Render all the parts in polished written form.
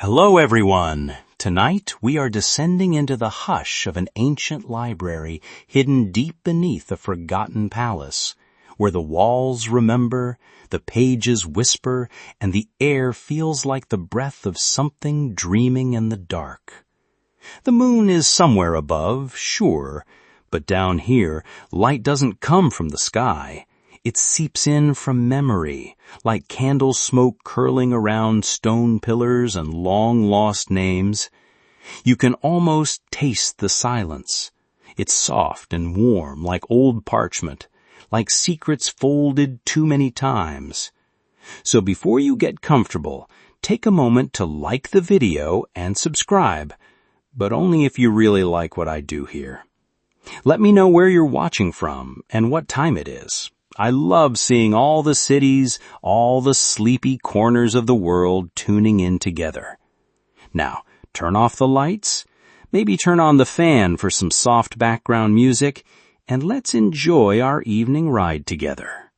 Hello, everyone. Tonight, we are descending into the hush of an ancient library hidden deep beneath a forgotten palace, where the walls remember, the pages whisper, and the air feels like the breath of something dreaming in the dark. The moon is somewhere above, sure, but down here, light doesn't come from the sky. It seeps in from memory, like candle smoke curling around stone pillars and long-lost names. You can almost taste the silence. It's soft and warm, like old parchment, like secrets folded too many times. So before you get comfortable, take a moment to like the video and subscribe, but only if you really like what I do here. Let me know where you're watching from and what time it is. I love seeing all the cities, all the sleepy corners of the world tuning in together. Now, turn off the lights, maybe turn on the fan for some soft background music, and let's enjoy our evening ride together.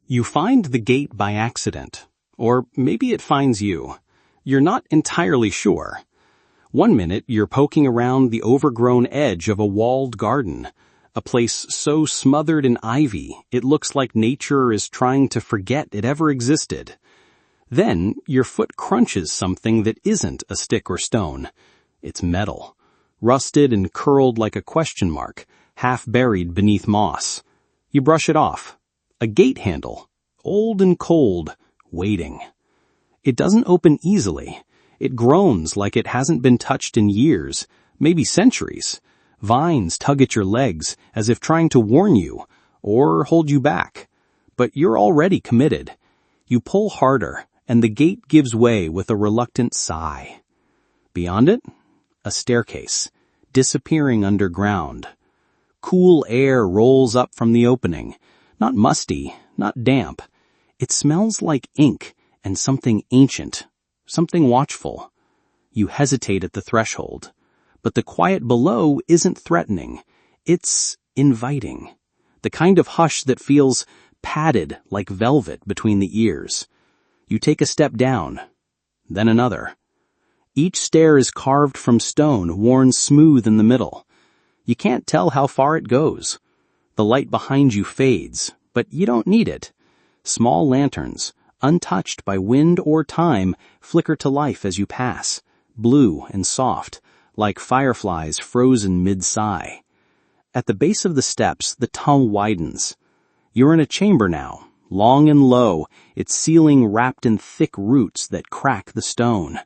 You find the gate by accident, or maybe it finds you. You're not entirely sure. One minute, you're poking around the overgrown edge of a walled garden, a place so smothered in ivy, it looks like nature is trying to forget it ever existed. Then, your foot crunches something that isn't a stick or stone. It's metal, rusted and curled like a question mark, half buried beneath moss. You brush it off. A gate handle, old and cold, waiting. It doesn't open easily. It groans like it hasn't been touched in years, maybe centuries. Vines tug at your legs as if trying to warn you or hold you back. But you're already committed. You pull harder, and the gate gives way with a reluctant sigh. Beyond it, a staircase, disappearing underground. Cool air rolls up from the opening, not musty, not damp. It smells like ink and something ancient, something watchful. You hesitate at the threshold. But the quiet below isn't threatening. It's inviting. The kind of hush that feels padded like velvet between the ears. You take a step down, then another. Each stair is carved from stone, worn smooth in the middle. You can't tell how far it goes. The light behind you fades, but you don't need it. Small lanterns, untouched by wind or time, flicker to life as you pass, blue and soft, like fireflies frozen mid-sigh. At the base of the steps, the tunnel widens. You're in a chamber now, long and low, its ceiling wrapped in thick roots that crack the stone.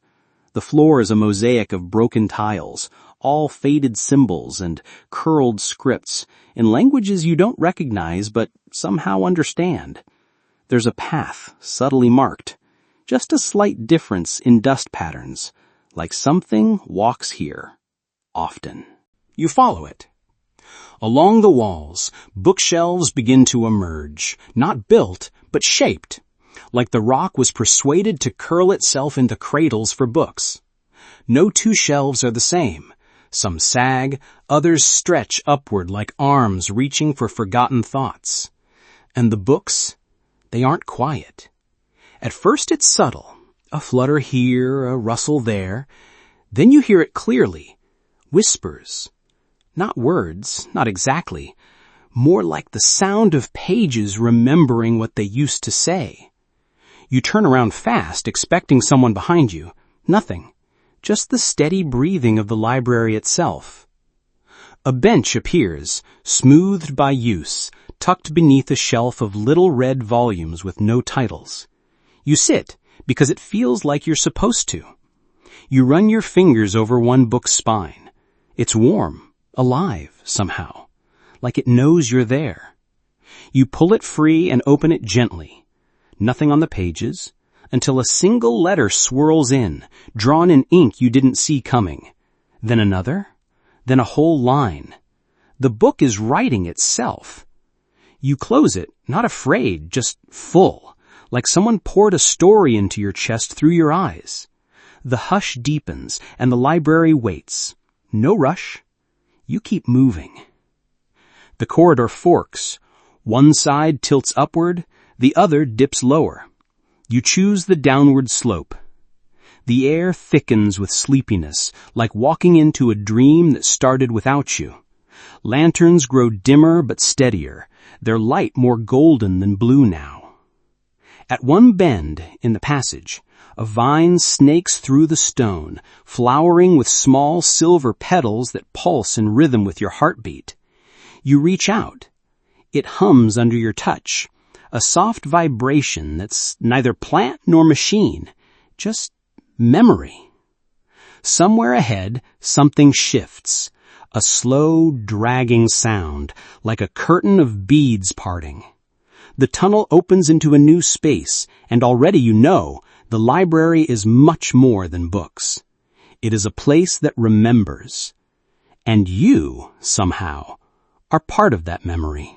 The floor is a mosaic of broken tiles, all faded symbols and curled scripts, in languages you don't recognize but somehow understand. There's a path, subtly marked, just a slight difference in dust patterns, like something walks here, often. You follow it. Along the walls, bookshelves begin to emerge, not built, but shaped, like the rock was persuaded to curl itself into cradles for books. No two shelves are the same. Some sag, others stretch upward like arms reaching for forgotten thoughts. And the books, they aren't quiet. At first it's subtle. A flutter here, a rustle there. Then you hear it clearly. Whispers. Not words, not exactly. More like the sound of pages remembering what they used to say. You turn around fast, expecting someone behind you. Nothing. Just the steady breathing of the library itself. A bench appears, smoothed by use, tucked beneath a shelf of little red volumes with no titles. You sit, because it feels like you're supposed to. You run your fingers over one book's spine. It's warm, alive, somehow, like it knows you're there. You pull it free and open it gently. Nothing on the pages, until a single letter swirls in, drawn in ink you didn't see coming. Then another, then a whole line. The book is writing itself. You close it, not afraid, just full. Like someone poured a story into your chest through your eyes. The hush deepens, and the library waits. No rush. You keep moving. The corridor forks. One side tilts upward, the other dips lower. You choose the downward slope. The air thickens with sleepiness, like walking into a dream that started without you. Lanterns grow dimmer but steadier, their light more golden than blue now. At one bend in the passage, a vine snakes through the stone, flowering with small silver petals that pulse in rhythm with your heartbeat. You reach out. It hums under your touch, a soft vibration that's neither plant nor machine, just memory. Somewhere ahead, something shifts, a slow, dragging sound, like a curtain of beads parting. The tunnel opens into a new space, and already you know the library is much more than books. It is a place that remembers. And you, somehow, are part of that memory.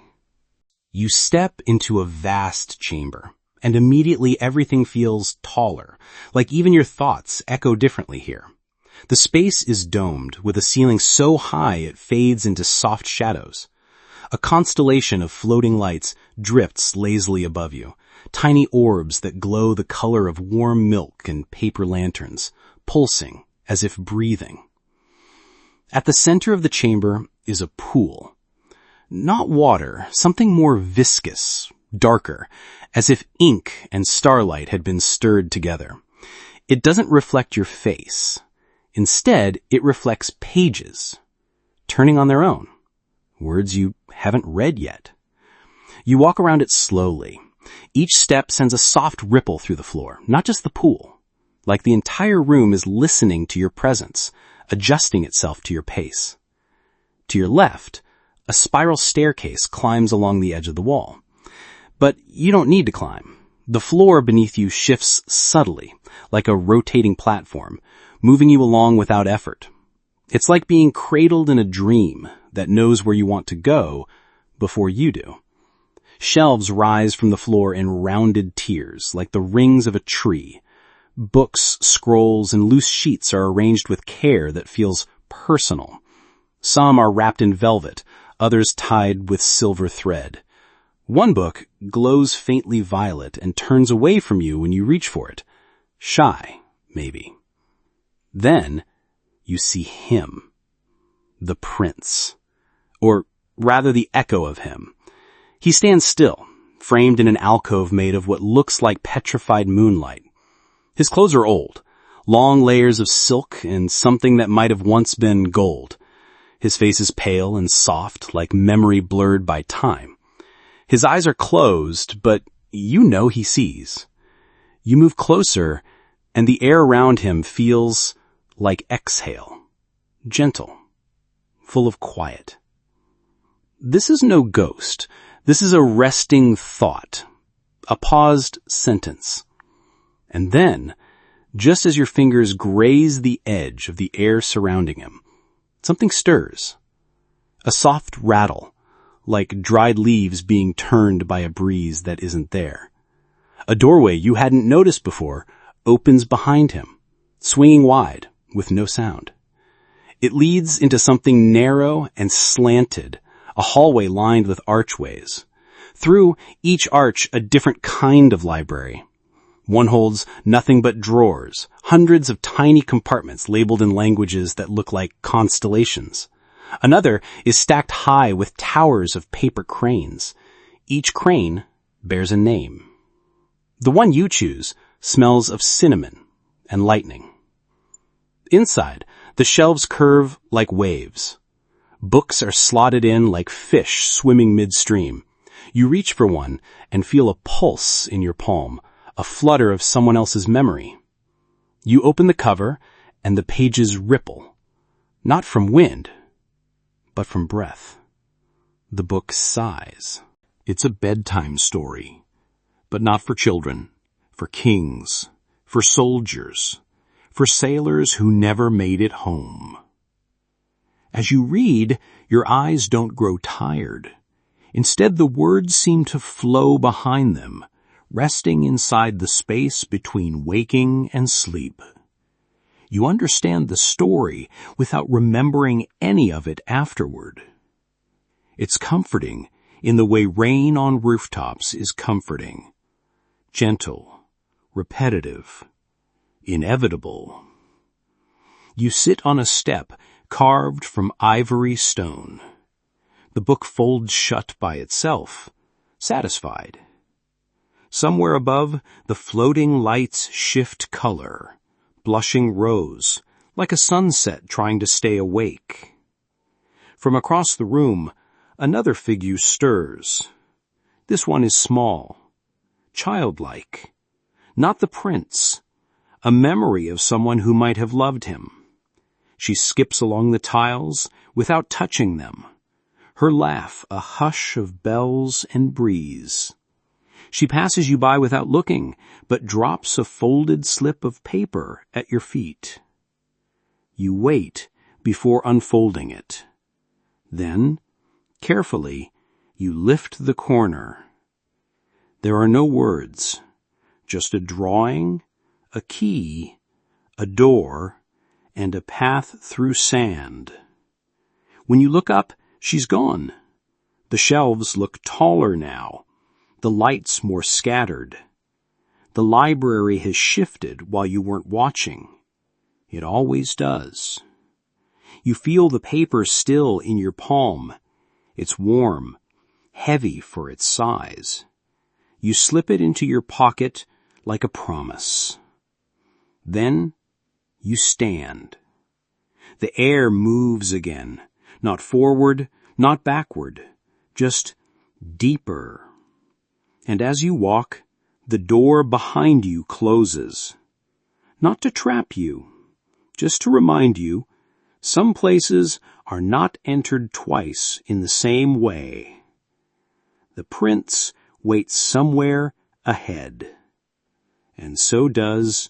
You step into a vast chamber, and immediately everything feels taller, like even your thoughts echo differently here. The space is domed, with a ceiling so high it fades into soft shadows. A constellation of floating lights drifts lazily above you, tiny orbs that glow the color of warm milk and paper lanterns, pulsing as if breathing. At the center of the chamber is a pool. Not water, something more viscous, darker, as if ink and starlight had been stirred together. It doesn't reflect your face. Instead, it reflects pages, turning on their own, words you haven't read yet. You walk around it slowly. Each step sends a soft ripple through the floor, not just the pool. Like the entire room is listening to your presence, adjusting itself to your pace. To your left, a spiral staircase climbs along the edge of the wall. But you don't need to climb. The floor beneath you shifts subtly, like a rotating platform, moving you along without effort. It's like being cradled in a dream that knows where you want to go before you do. Shelves rise from the floor in rounded tiers, like the rings of a tree. Books, scrolls, and loose sheets are arranged with care that feels personal. Some are wrapped in velvet, others tied with silver thread. One book glows faintly violet and turns away from you when you reach for it. Shy, maybe. Then you see him. The prince. Or rather the echo of him. He stands still, framed in an alcove made of what looks like petrified moonlight. His clothes are old, long layers of silk and something that might have once been gold. His face is pale and soft, like memory blurred by time. His eyes are closed, but you know he sees. You move closer, and the air around him feels like exhale, gentle, full of quiet. This is no ghost. This is a resting thought, a paused sentence. And then, just as your fingers graze the edge of the air surrounding him, something stirs. A soft rattle, like dried leaves being turned by a breeze that isn't there. A doorway you hadn't noticed before opens behind him, swinging wide, with no sound. It leads into something narrow and slanted, a hallway lined with archways. Through each arch, a different kind of library. One holds nothing but drawers, hundreds of tiny compartments labeled in languages that look like constellations. Another is stacked high with towers of paper cranes. Each crane bears a name. The one you choose smells of cinnamon and lightning. Inside, the shelves curve like waves. Books are slotted in like fish swimming midstream. You reach for one and feel a pulse in your palm, a flutter of someone else's memory. You open the cover and the pages ripple, not from wind, but from breath. The book sighs. It's a bedtime story, but not for children, for kings, for soldiers, for sailors who never made it home. As you read, your eyes don't grow tired. Instead, the words seem to flow behind them, resting inside the space between waking and sleep. You understand the story without remembering any of it afterward. It's comforting in the way rain on rooftops is comforting. Gentle, repetitive, inevitable. You sit on a step carved from ivory stone. The book folds shut by itself, satisfied. Somewhere above, the floating lights shift color, blushing rose, like a sunset trying to stay awake. From across the room, another figure stirs. This one is small, childlike, not the prince, a memory of someone who might have loved him. She skips along the tiles without touching them, her laugh a hush of bells and breeze. She passes you by without looking, but drops a folded slip of paper at your feet. You wait before unfolding it. Then, carefully, you lift the corner. There are no words, just a drawing, a key, a door, and a path through sand. When you look up, she's gone. The shelves look taller now, the lights more scattered. The library has shifted while you weren't watching. It always does. You feel the paper still in your palm. It's warm, heavy for its size. You slip it into your pocket like a promise. Then you stand. The air moves again, not forward, not backward, just deeper. And as you walk, the door behind you closes. Not to trap you, just to remind you, some places are not entered twice in the same way. The prince waits somewhere ahead, and so does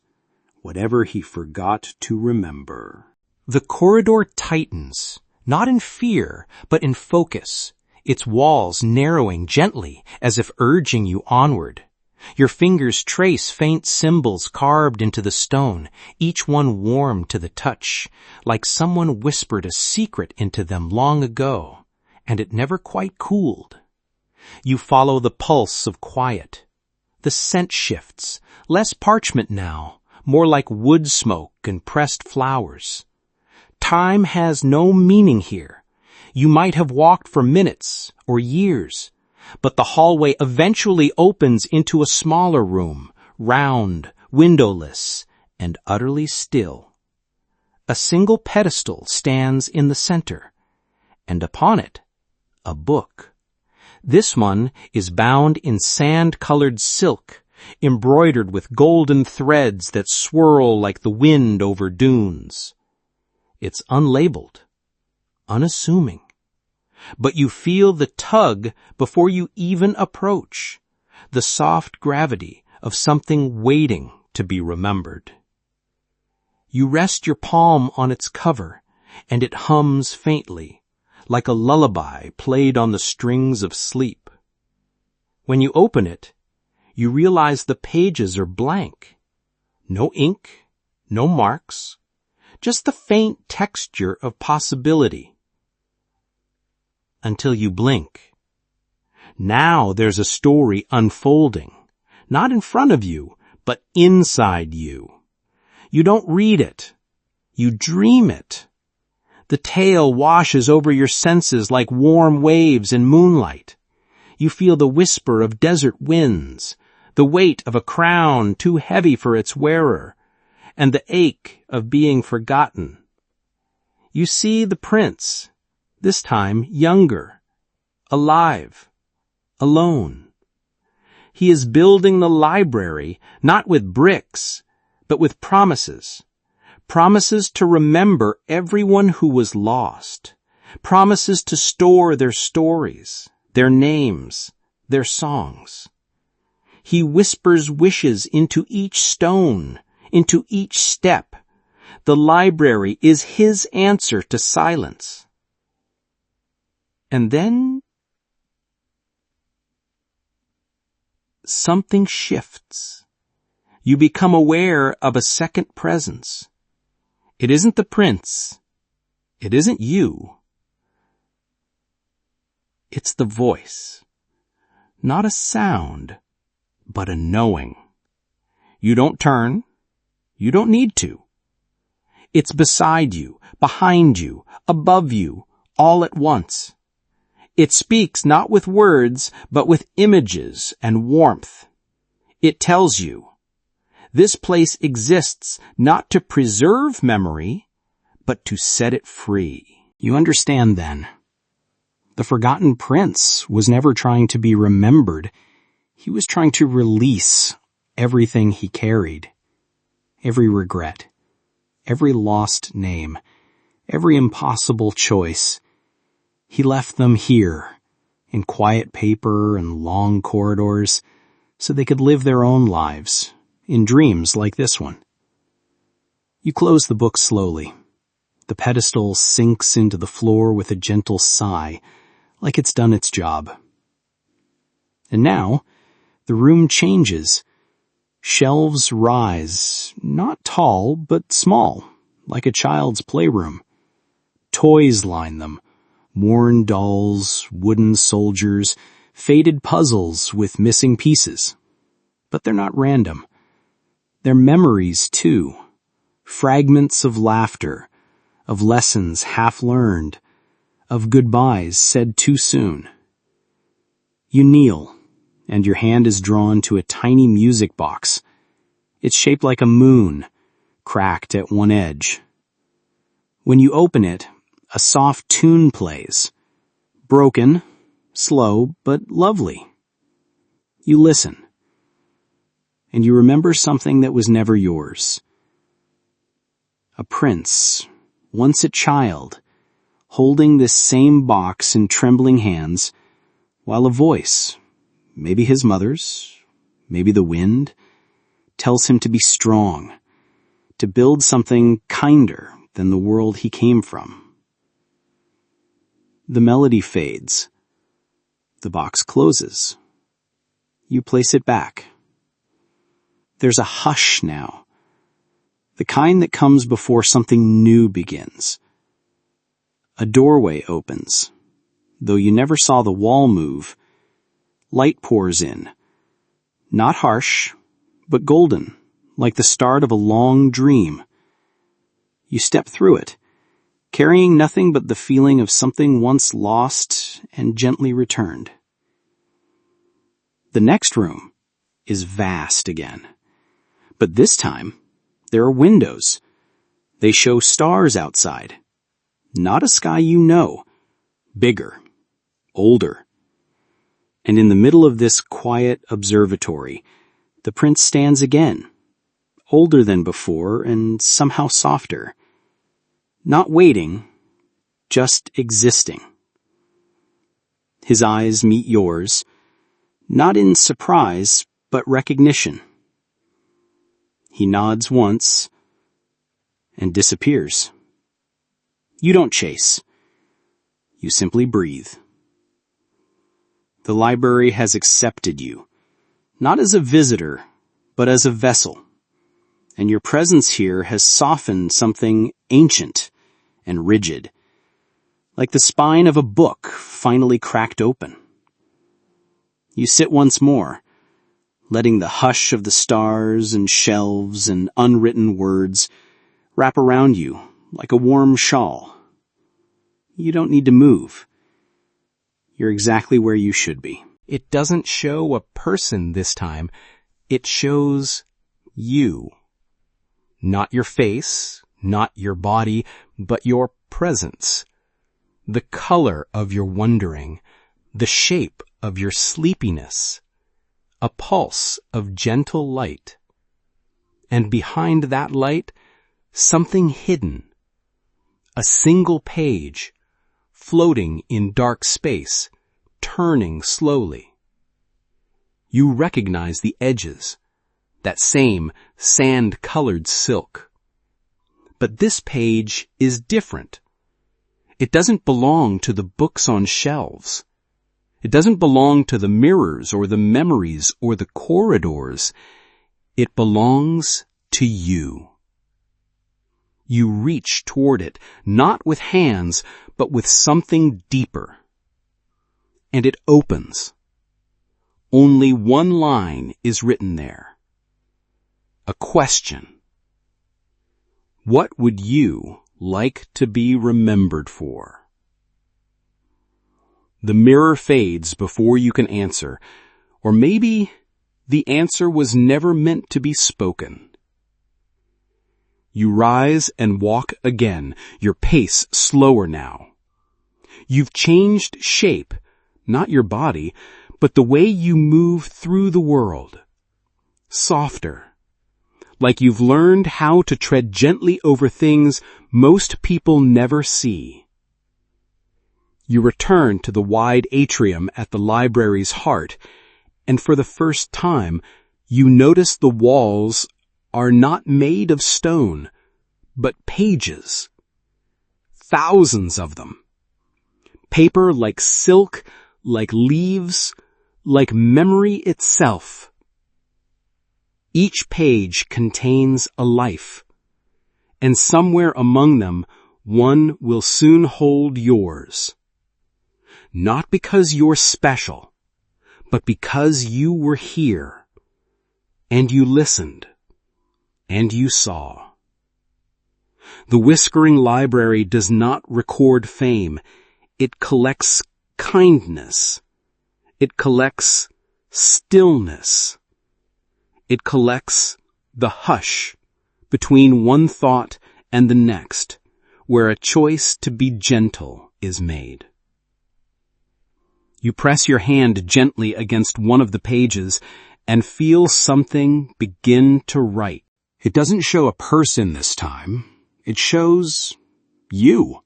whatever he forgot to remember. The corridor tightens, not in fear, but in focus, its walls narrowing gently as if urging you onward. Your fingers trace faint symbols carved into the stone, each one warm to the touch, like someone whispered a secret into them long ago, and it never quite cooled. You follow the pulse of quiet. The scent shifts, less parchment now, more like wood smoke and pressed flowers. Time has no meaning here. You might have walked for minutes or years, but the hallway eventually opens into a smaller room, round, windowless, and utterly still. A single pedestal stands in the center, and upon it, a book. This one is bound in sand-colored silk, embroidered with golden threads that swirl like the wind over dunes. It's unlabeled, unassuming, but you feel the tug before you even approach, the soft gravity of something waiting to be remembered. You rest your palm on its cover, and it hums faintly, like a lullaby played on the strings of sleep. When you open it, you realize the pages are blank. No ink, no marks, just the faint texture of possibility. Until you blink. Now there's a story unfolding, not in front of you, but inside you. You don't read it. You dream it. The tale washes over your senses like warm waves in moonlight. You feel the whisper of desert winds, the weight of a crown too heavy for its wearer, and the ache of being forgotten. You see the prince, this time younger, alive, alone. He is building the library, not with bricks, but with promises. Promises to remember everyone who was lost. Promises to store their stories, their names, their songs. He whispers wishes into each stone, into each step. The library is his answer to silence. And then something shifts. You become aware of a second presence. It isn't the prince. It isn't you. It's the voice. Not a sound, but a knowing. You don't turn. You don't need to. It's beside you, behind you, above you, all at once. It speaks not with words, but with images and warmth. It tells you, this place exists not to preserve memory, but to set it free. You understand then. The forgotten prince was never trying to be remembered. He was trying to release everything he carried. Every regret, every lost name, every impossible choice. He left them here, in quiet paper and long corridors, so they could live their own lives, in dreams like this one. You close the book slowly. The pedestal sinks into the floor with a gentle sigh, like it's done its job. And now, the room changes. Shelves rise, not tall, but small, like a child's playroom. Toys line them, worn dolls, wooden soldiers, faded puzzles with missing pieces. But they're not random. They're memories, too. Fragments of laughter, of lessons half learned, of goodbyes said too soon. You kneel, and your hand is drawn to a tiny music box. It's shaped like a moon, cracked at one edge. When you open it, a soft tune plays. Broken, slow, but lovely. You listen, and you remember something that was never yours. A prince, once a child, holding this same box in trembling hands, while a voice, maybe his mother's, maybe the wind, tells him to be strong, to build something kinder than the world he came from. The melody fades. The box closes. You place it back. There's a hush now, the kind that comes before something new begins. A doorway opens. Though you never saw the wall move, light pours in. Not harsh, but golden, like the start of a long dream. You step through it, carrying nothing but the feeling of something once lost and gently returned. The next room is vast again. But this time, there are windows. They show stars outside. Not a sky you know. Bigger. Older. And in the middle of this quiet observatory, the prince stands again. Older than before and somehow softer. Not waiting, just existing. His eyes meet yours, not in surprise, but recognition. He nods once and disappears. You don't chase. You simply breathe. The library has accepted you, not as a visitor, but as a vessel. And your presence here has softened something ancient and rigid, like the spine of a book finally cracked open. You sit once more, letting the hush of the stars and shelves and unwritten words wrap around you like a warm shawl. You don't need to move. You're exactly where you should be. It doesn't show a person this time. It shows you. Not your face, not your body, but your presence. The color of your wondering, the shape of your sleepiness, a pulse of gentle light. And behind that light, something hidden. A single page, floating in dark space, turning slowly. You recognize the edges, that same sand-colored silk. But this page is different. It doesn't belong to the books on shelves. It doesn't belong to the mirrors or the memories or the corridors. It belongs to you. You reach toward it, not with hands, but with something deeper. And it opens. Only one line is written there. A question. What would you like to be remembered for? The mirror fades before you can answer, or maybe the answer was never meant to be spoken. You rise and walk again, your pace slower now. You've changed shape, not your body, but the way you move through the world. Softer, like you've learned how to tread gently over things most people never see. You return to the wide atrium at the library's heart, and for the first time, you notice the walls are not made of stone, but pages. Thousands of them. Paper like silk, like leaves, like memory itself. Each page contains a life, and somewhere among them, one will soon hold yours. Not because you're special, but because you were here, and you listened, and you saw. The Whispering Library does not record fame. It collects kindness. It collects stillness. It collects the hush between one thought and the next, where a choice to be gentle is made. You press your hand gently against one of the pages and feel something begin to write. It doesn't show a person this time. It shows you.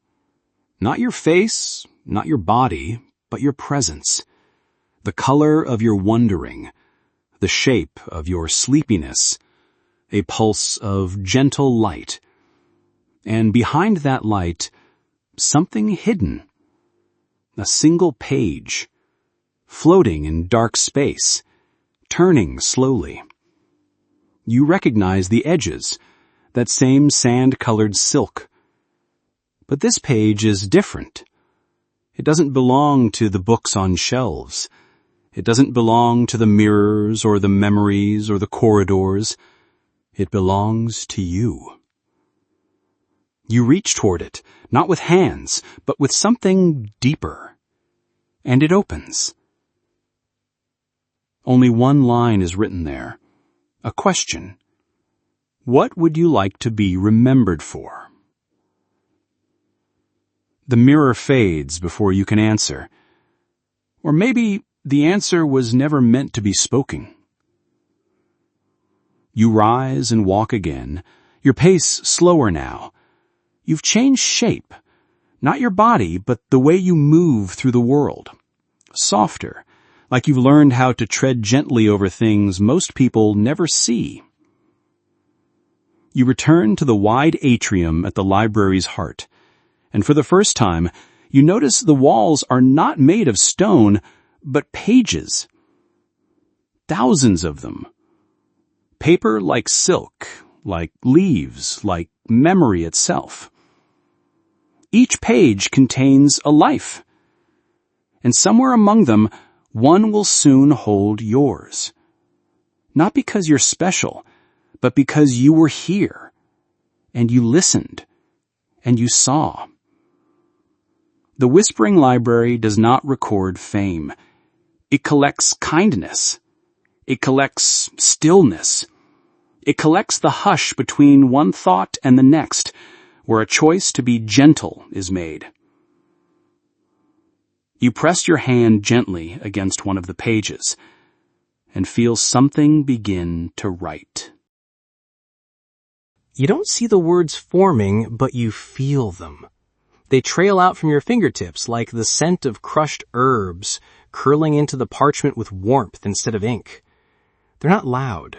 Not your face, not your body, but your presence. The color of your wondering. The shape of your sleepiness, a pulse of gentle light. And behind that light, something hidden. A single page, floating in dark space, turning slowly. You recognize the edges, that same sand-colored silk. But this page is different. It doesn't belong to the books on shelves. It doesn't belong to the mirrors or the memories or the corridors. It belongs to you. You reach toward it, not with hands, but with something deeper. And it opens. Only one line is written there. A question. What would you like to be remembered for? The mirror fades before you can answer. Or maybe the answer was never meant to be spoken. You rise and walk again, your pace slower now. You've changed shape, not your body, but the way you move through the world. Softer, like you've learned how to tread gently over things most people never see. You return to the wide atrium at the library's heart, and for the first time, you notice the walls are not made of stone, but pages. Thousands of them. Paper like silk, like leaves, like memory itself. Each page contains a life. And somewhere among them, one will soon hold yours. Not because you're special, but because you were here, and you listened, and you saw. The Whispering Library does not record fame. It collects kindness. It collects stillness. It collects the hush between one thought and the next, where a choice to be gentle is made. You press your hand gently against one of the pages and feel something begin to write. You don't see the words forming, but you feel them. They trail out from your fingertips like the scent of crushed herbs curling into the parchment with warmth instead of ink. They're not loud,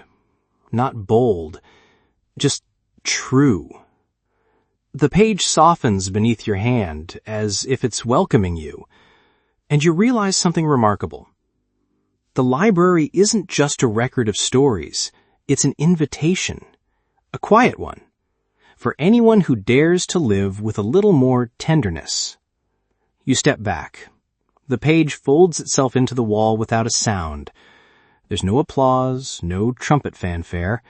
not bold, just true. The page softens beneath your hand as if it's welcoming you, and you realize something remarkable. The library isn't just a record of stories, it's an invitation, a quiet one, for anyone who dares to live with a little more tenderness. You step back. The page folds itself into the wall without a sound. There's no applause, no trumpet fanfare,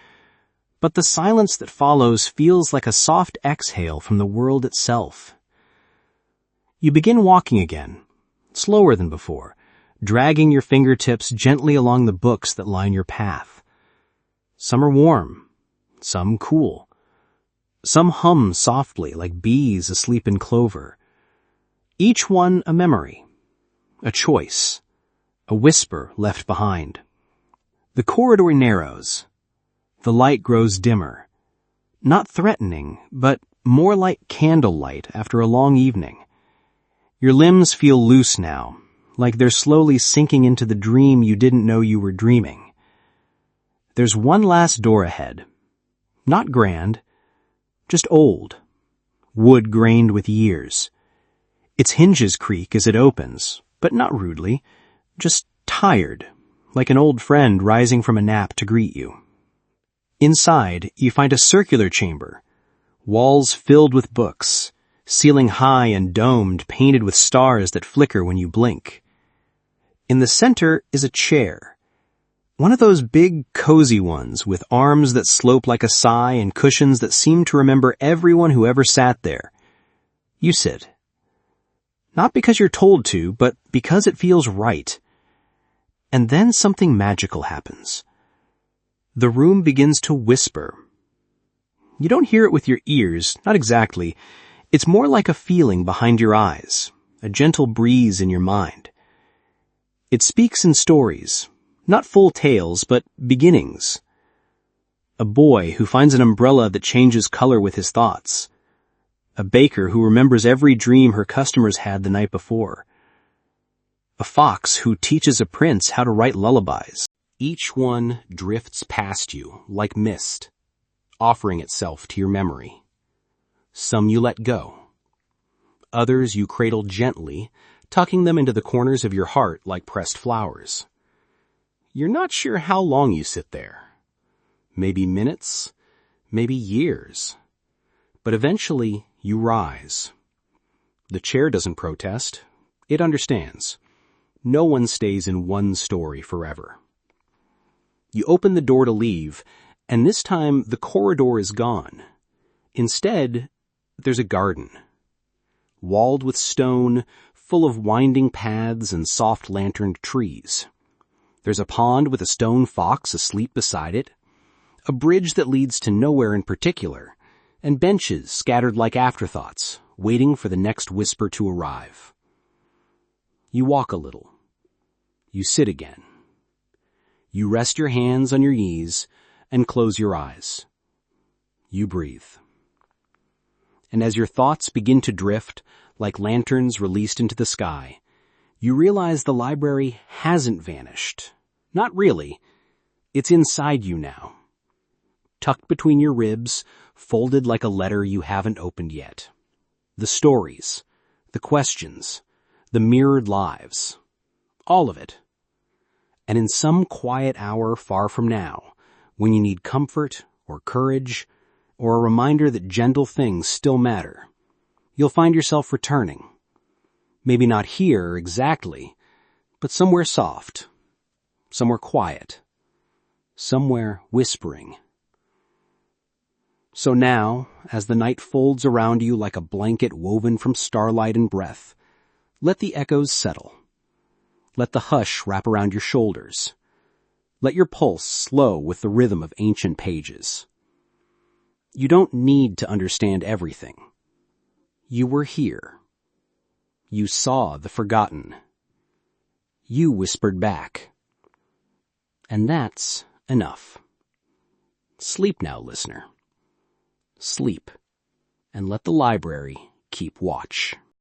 But the silence that follows feels like a soft exhale from the world itself. You begin walking again, slower than before, dragging your fingertips gently along the books that line your path. Some are warm, some cool. Some hum softly like bees asleep in clover. Each one a memory, a choice, a whisper left behind. The corridor narrows. The light grows dimmer. Not threatening, but more like candlelight after a long evening. Your limbs feel loose now, like they're slowly sinking into the dream you didn't know you were dreaming. There's one last door ahead. Not grand, just old, wood grained with years. Its hinges creak as it opens, but not rudely, just tired, like an old friend rising from a nap to greet you. Inside, you find a circular chamber, walls filled with books, ceiling high and domed, painted with stars that flicker when you blink. In the center is a chair, one of those big, cozy ones with arms that slope like a sigh and cushions that seem to remember everyone who ever sat there. You sit. Not because you're told to, but because it feels right. And then something magical happens. The room begins to whisper. You don't hear it with your ears, not exactly. It's more like a feeling behind your eyes, a gentle breeze in your mind. It speaks in stories, not full tales, but beginnings. A boy who finds an umbrella that changes color with his thoughts. A baker who remembers every dream her customers had the night before. A fox who teaches a prince how to write lullabies. Each one drifts past you like mist, offering itself to your memory. Some you let go. Others you cradle gently, tucking them into the corners of your heart like pressed flowers. You're not sure how long you sit there. Maybe minutes, maybe years. But eventually you rise. The chair doesn't protest. It understands. No one stays in one story forever. You open the door to leave, and this time the corridor is gone. Instead, there's a garden. Walled with stone, full of winding paths and soft lanterned trees. There's a pond with a stone fox asleep beside it, a bridge that leads to nowhere in particular, and benches scattered like afterthoughts, waiting for the next whisper to arrive. You walk a little. You sit again. You rest your hands on your knees and close your eyes. You breathe. And as your thoughts begin to drift, like lanterns released into the sky, you realize the library hasn't vanished. Not really. It's inside you now. Tucked between your ribs, folded like a letter you haven't opened yet. The stories, the questions, the mirrored lives. All of it. And in some quiet hour far from now, when you need comfort or courage or a reminder that gentle things still matter, you'll find yourself returning. Maybe not here exactly, but somewhere soft, somewhere quiet, somewhere whispering. So now, as the night folds around you like a blanket woven from starlight and breath, let the echoes settle. Let the hush wrap around your shoulders. Let your pulse slow with the rhythm of ancient pages. You don't need to understand everything. You were here. You saw the forgotten. You whispered back. And that's enough. Sleep now, listener. Sleep, and let the library keep watch.